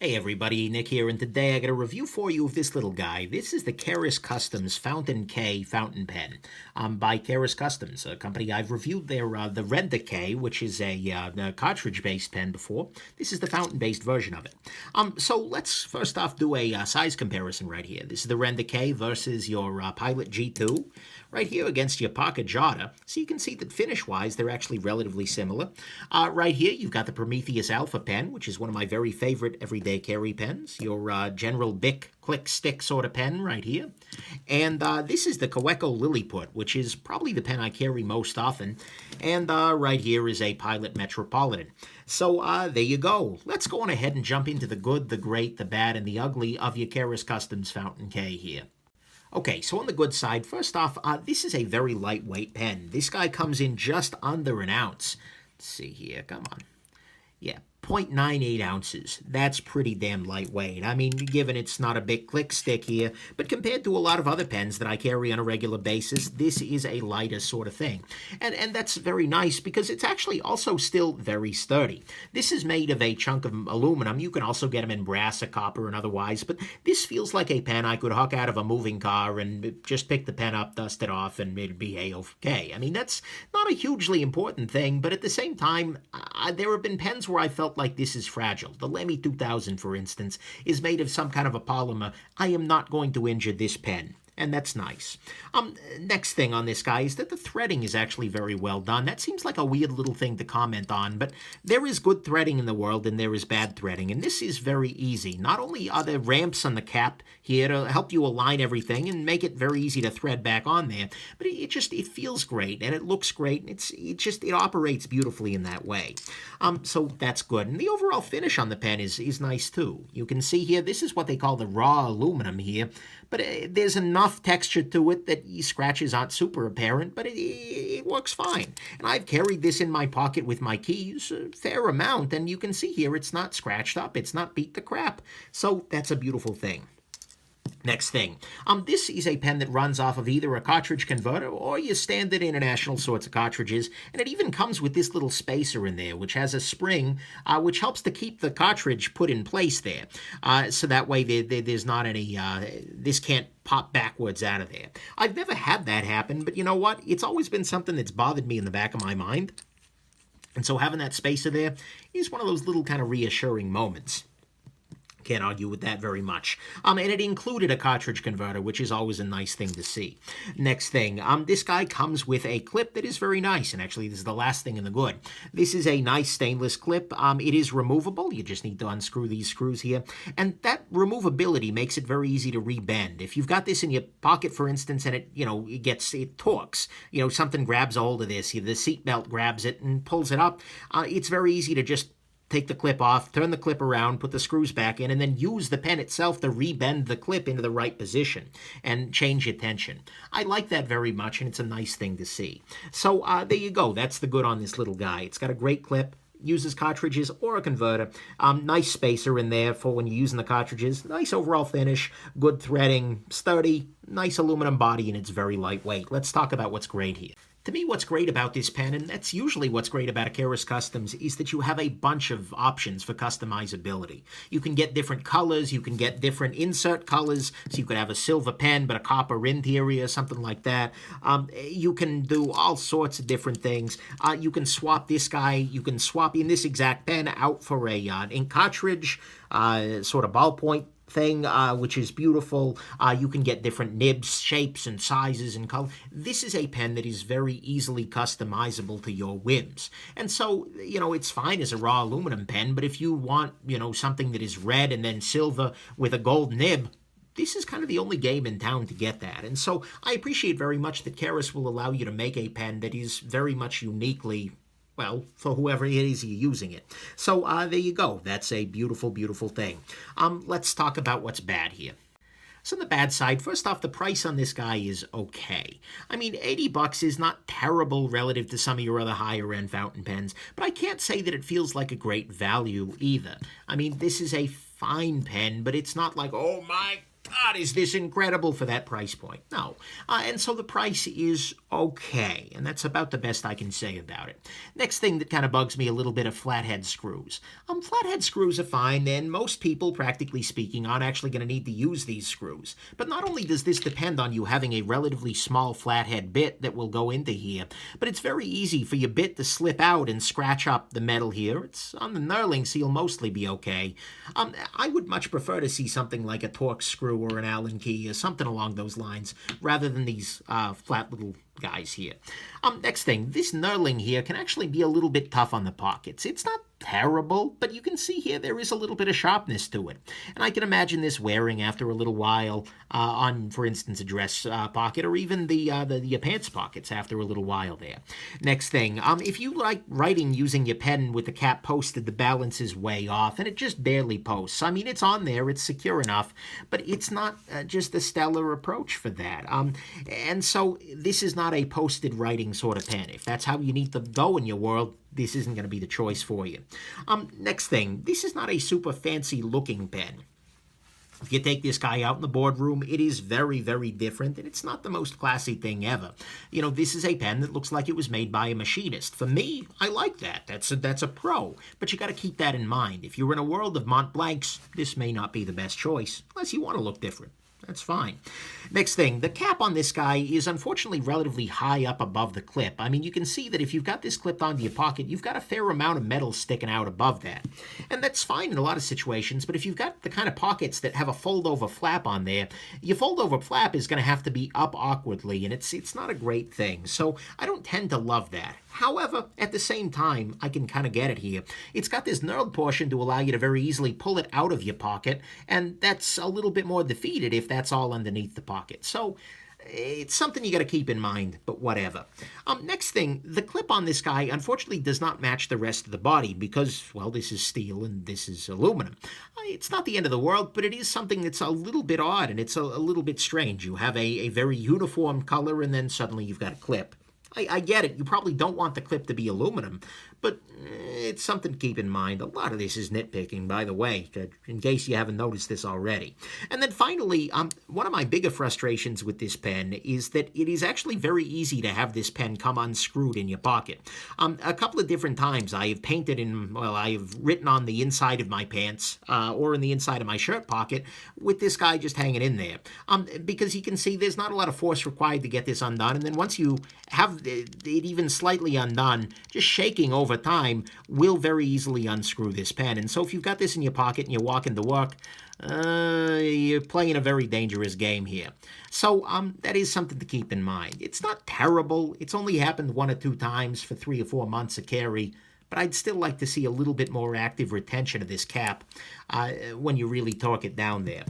Hey everybody, Nick here, and today I got a review for you of this little guy. This is the Karas Kustoms Fountain K fountain pen by Karas Kustoms, a company I've reviewed the Renda K, which is a cartridge-based pen before. This is the fountain-based version of it. So let's first off do a size comparison right here. This is the Renda K versus your Pilot G2. Right here against your Pocket Jotter. So you can see that finish-wise, they're actually relatively similar. Right here, you've got the Prometheus Alpha pen, which is one of my very favorite everyday carry pens. Your General Bic click stick sort of pen right here. And this is the Kaweco Lilliput, which is probably the pen I carry most often. And right here is a Pilot Metropolitan. So there you go. Let's go on ahead and jump into the good, the great, the bad, and the ugly of your Karas Kustoms Fountain K here. Okay, so on the good side, first off, this is a very lightweight pen. This guy comes in just under an ounce. Let's see here, come on. Yeah, 0.98 ounces. That's pretty damn lightweight. I mean, given it's not a big click stick here, but compared to a lot of other pens that I carry on a regular basis, this is a lighter sort of thing. And that's very nice because it's actually also still very sturdy. This is made of a chunk of aluminum. You can also get them in brass or copper and otherwise, but this feels like a pen I could huck out of a moving car and just pick the pen up, dust it off, and it'd be A-OK. I mean, that's not a hugely important thing, but at the same time, there have been pens where I felt like this is fragile. The Lemmy 2000, for instance, is made of some kind of a polymer. I am not going to injure this pen. And that's nice. Next thing on this guy is that the threading is actually very well done. That seems like a weird little thing to comment on, but there is good threading in the world and there is bad threading, and this is very easy. Not only are there ramps on the cap here to help you align everything and make it very easy to thread back on there, but it feels great and it looks great. It operates beautifully in that way. So that's good. And the overall finish on the pen is nice too. You can see here, this is what they call the raw aluminum here, but there's enough texture to it that scratches aren't super apparent, but it works fine. And I've carried this in my pocket with my keys a fair amount, and you can see here it's not scratched up, it's not beat to crap. So that's a beautiful thing. Next thing, this is a pen that runs off of either a cartridge converter or your standard international sorts of cartridges, and it even comes with this little spacer in there, which has a spring, which helps to keep the cartridge put in place there, so that way there's not any, this can't pop backwards out of there. I've never had that happen, but you know what? It's always been something that's bothered me in the back of my mind, and so having that spacer there is one of those little kind of reassuring moments. Can't argue with that very much. And it included a cartridge converter, which is always a nice thing to see. Next thing, this guy comes with a clip that is very nice, and actually this is the last thing in the good. This is a nice stainless clip. It is removable. You just need to unscrew these screws here, and that removability makes it very easy to rebend. If you've got this in your pocket, for instance, and it torques, something grabs a hold of this, the seatbelt grabs it and pulls it up, it's very easy to just take the clip off, turn the clip around, put the screws back in, and then use the pen itself to rebend the clip into the right position and change your tension. I like that very much, and it's a nice thing to see. So there you go. That's the good on this little guy. It's got a great clip, uses cartridges or a converter. Nice spacer in there for when you're using the cartridges. Nice overall finish, good threading, sturdy, nice aluminum body, and it's very lightweight. Let's talk about what's great here. To me, what's great about this pen, and that's usually what's great about a Karas Kustoms, is that you have a bunch of options for customizability. You can get different colors, you can get different insert colors, so you could have a silver pen but a copper interior, something like that. You can do all sorts of different things. You can swap this guy, you can swap in this exact pen out for a ink cartridge, sort of ballpoint thing, which is beautiful. You can get different nibs, shapes, and sizes and color. This is a pen that is very easily customizable to your whims. And so, it's fine as a raw aluminum pen, but if you want, something that is red and then silver with a gold nib, this is kind of the only game in town to get that. And so I appreciate very much that Karas will allow you to make a pen that is very much uniquely, well, for whoever it is you're using it. So there you go. That's a beautiful, beautiful thing. Let's talk about what's bad here. So on the bad side, first off, the price on this guy is okay. I mean, $80 is not terrible relative to some of your other higher-end fountain pens, but I can't say that it feels like a great value either. I mean, this is a fine pen, but it's not like, oh my God, is this incredible for that price point? No. And so the price is okay, and that's about the best I can say about it. Next thing that kind of bugs me a little bit are flathead screws. Flathead screws are fine, and most people, practically speaking, aren't actually going to need to use these screws. But not only does this depend on you having a relatively small flathead bit that will go into here, but it's very easy for your bit to slip out and scratch up the metal here. It's on the knurling, so you'll mostly be okay. I would much prefer to see something like a Torx screw or an Allen key or something along those lines, rather than these flat little guys here. Next thing, this knurling here can actually be a little bit tough on the pockets. It's not terrible, but you can see here there is a little bit of sharpness to it. And I can imagine this wearing after a little while on, for instance, a dress pocket, or even the pants pockets after a little while there. Next thing, if you like writing using your pen with the cap posted, the balance is way off, and it just barely posts. I mean, it's on there, it's secure enough, but it's not just a stellar approach for that. And so this is not a posted writing sort of pen. If that's how you need to go in your world, this isn't going to be the choice for you. Next thing, this is not a super fancy looking pen. If you take this guy out in the boardroom, it is very, very different, and it's not the most classy thing ever. You know, this is a pen that looks like it was made by a machinist. For me, I like that. That's a pro. But you got to keep that in mind. If you're in a world of Mont Blancs, this may not be the best choice, unless you want to look different. That's fine. Next thing, the cap on this guy is unfortunately relatively high up above the clip. I mean, you can see that if you've got this clipped onto your pocket, you've got a fair amount of metal sticking out above that. And that's fine in a lot of situations, but if you've got the kind of pockets that have a fold-over flap on there, your fold-over flap is going to have to be up awkwardly, and it's not a great thing. So I don't tend to love that. However, at the same time, I can kind of get it here. It's got this knurled portion to allow you to very easily pull it out of your pocket, and that's a little bit more defeated if that's all underneath the pocket. So it's something you got to keep in mind, but whatever. Next thing, the clip on this guy unfortunately does not match the rest of the body because, well, this is steel and this is aluminum. It's not the end of the world, but it is something that's a little bit odd and it's a little bit strange. You have a very uniform color and then suddenly you've got a clip. I get it. You probably don't want the clip to be aluminum, but it's something to keep in mind. A lot of this is nitpicking, by the way, in case you haven't noticed this already. And then finally, one of my bigger frustrations with this pen is that it is actually very easy to have this pen come unscrewed in your pocket. A couple of different times I have painted I have written on the inside of my pants or in the inside of my shirt pocket with this guy just hanging in there. Because you can see there's not a lot of force required to get this undone, and then once you have it even slightly undone, just shaking over time will very easily unscrew this pen. And so if you've got this in your pocket and you're walking to work, you're playing a very dangerous game here. So that is something to keep in mind. It's not terrible. It's only happened 1 or 2 times for 3 or 4 months of carry, but I'd still like to see a little bit more active retention of this cap when you really torque it down there.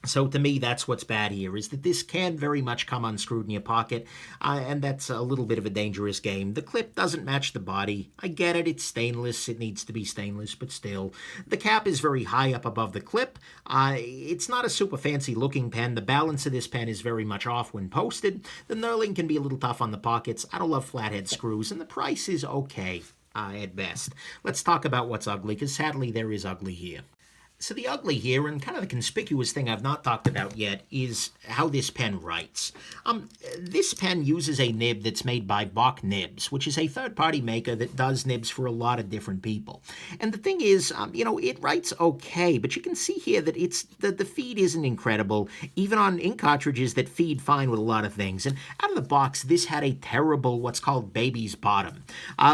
So to me, that's what's bad here, is that this can very much come unscrewed in your pocket, and that's a little bit of a dangerous game. The clip doesn't match the body. I get it, it's stainless, it needs to be stainless, but still. The cap is very high up above the clip. It's not a super fancy looking pen. The balance of this pen is very much off when posted. The knurling can be a little tough on the pockets. I don't love flathead screws, and the price is okay at best. Let's talk about what's ugly, because sadly there is ugly here. So the ugly here, and kind of the conspicuous thing I've not talked about yet, is how this pen writes. This pen uses a nib that's made by Bock nibs, which is a third-party maker that does nibs for a lot of different people. And the thing is, it writes okay, but you can see here that the feed isn't incredible, even on ink cartridges that feed fine with a lot of things. And out of the box, this had a terrible, what's called baby's bottom,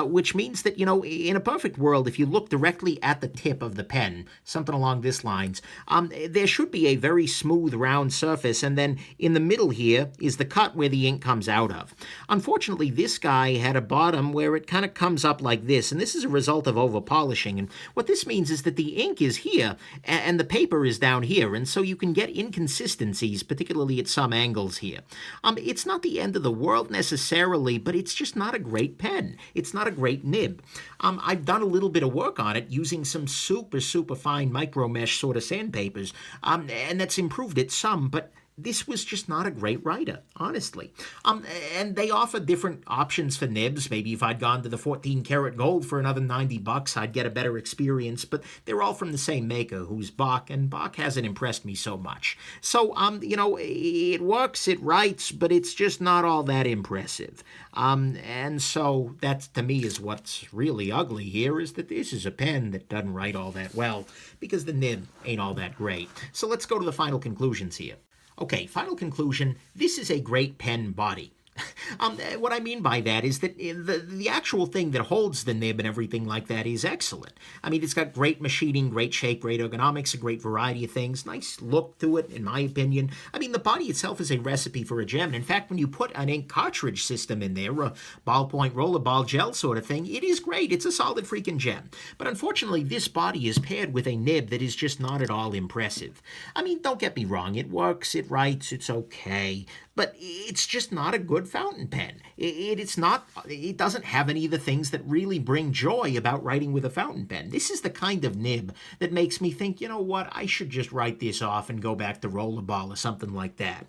which means that, in a perfect world, if you look directly at the tip of the pen, something along this lines, there should be a very smooth round surface, and then in the middle here is the cut where the ink comes out of. Unfortunately, this guy had a bottom where it kind of comes up like this, and this is a result of over polishing. And what this means is that the ink is here and the paper is down here, and so you can get inconsistencies, particularly at some angles here. It's not the end of the world necessarily, but it's just not a great pen. It's not a great nib. I've done a little bit of work on it using some super fine micro mesh sort of sandpapers, and that's improved it some, but this was just not a great writer, honestly. And they offer different options for nibs. Maybe if I'd gone to the 14 karat gold for another $90, I'd get a better experience. But they're all from the same maker, who's Bock, and Bock hasn't impressed me so much. So, it works, it writes, but it's just not all that impressive. And so that to me is what's really ugly here, is that this is a pen that doesn't write all that well because the nib ain't all that great. So let's go to the final conclusions here. Okay, final conclusion. This is a great pen body. What I mean by that is that the actual thing that holds the nib and everything like that is excellent. I mean, it's got great machining, great shape, great ergonomics, a great variety of things, nice look to it, in my opinion. I mean, the body itself is a recipe for a gem. And in fact, when you put an ink cartridge system in there, a ballpoint rollerball gel sort of thing, it is great. It's a solid freaking gem. But unfortunately, this body is paired with a nib that is just not at all impressive. I mean, don't get me wrong. It works, it writes, it's okay. But it's just not a good fountain pen. It doesn't have any of the things that really bring joy about writing with a fountain pen. This is the kind of nib that makes me think, you know what, I should just write this off and go back to rollerball or something like that.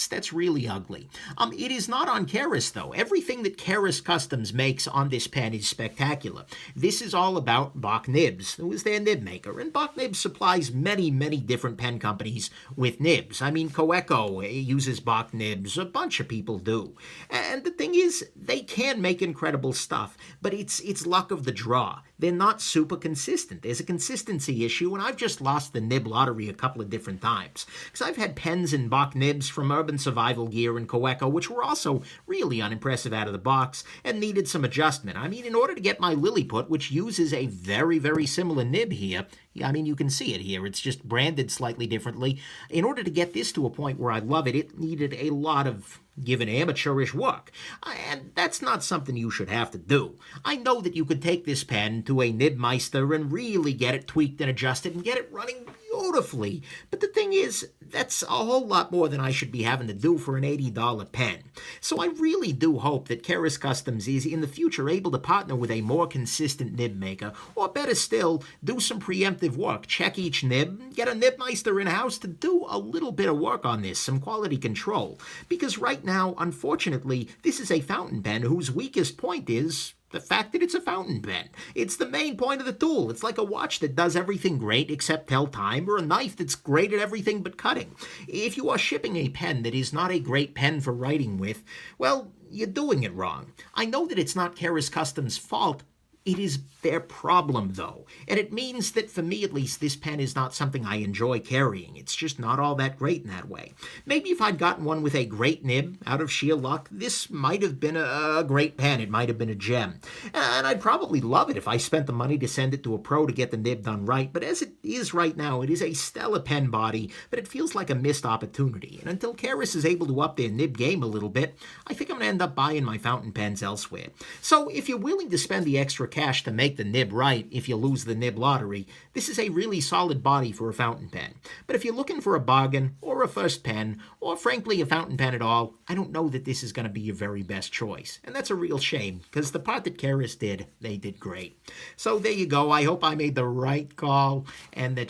That's really ugly. It is not on Karas, though. Everything that Karas Kustoms makes on this pen is spectacular. This is all about Bock Nibs, who is their nib maker, and Bock Nibs supplies many, many different pen companies with nibs. I mean, Coeco uses Bock nibs. A bunch of people do. And the thing is, they can make incredible stuff, but it's luck of the draw. They're not super consistent. There's a consistency issue, and I've just lost the nib lottery a couple of different times. Because I've had pens and Bock nibs from Urban Survival Gear and Coeco, which were also really unimpressive out of the box and needed some adjustment. I mean, in order to get my Lilliput, which uses a very, very similar nib here, I mean, you can see it here. It's just branded slightly differently. In order to get this to a point where I love it, it needed a lot of given amateurish work. And that's not something you should have to do. I know that you could take this pen to a nibmeister and really get it tweaked and adjusted and get it running beautifully. But the thing is, that's a whole lot more than I should be having to do for an $80 pen. So I really do hope that Karas Kustoms is in the future able to partner with a more consistent nib maker, or better still, do some preemptive work. Check each nib, get a nibmeister in-house to do a little bit of work on this, some quality control. Because right now, unfortunately, this is a fountain pen whose weakest point is the fact that it's a fountain pen. It's the main point of the tool. It's like a watch that does everything great except tell time, or a knife that's great at everything but cutting. If you are shipping a pen that is not a great pen for writing with, well, you're doing it wrong. I know that it's not Karas Kustoms' fault. It is their problem, though, and it means that, for me at least, this pen is not something I enjoy carrying. It's just not all that great in that way. Maybe if I'd gotten one with a great nib, out of sheer luck, this might have been a great pen. It might have been a gem. And I'd probably love it if I spent the money to send it to a pro to get the nib done right, but as it is right now, it is a stellar pen body, but it feels like a missed opportunity. And until Karas is able to up their nib game a little bit, I think I'm going to end up buying my fountain pens elsewhere. So if you're willing to spend the extra cash to make the nib right if you lose the nib lottery, this is a really solid body for a fountain pen. But if you're looking for a bargain, or a first pen, or frankly a fountain pen at all, I don't know that this is going to be your very best choice. And that's a real shame, because the part that Karas did, they did great. So there you go. I hope I made the right call, and that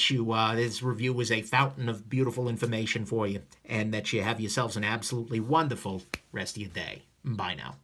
this review was a fountain of beautiful information for you, and that you have yourselves an absolutely wonderful rest of your day. Bye now.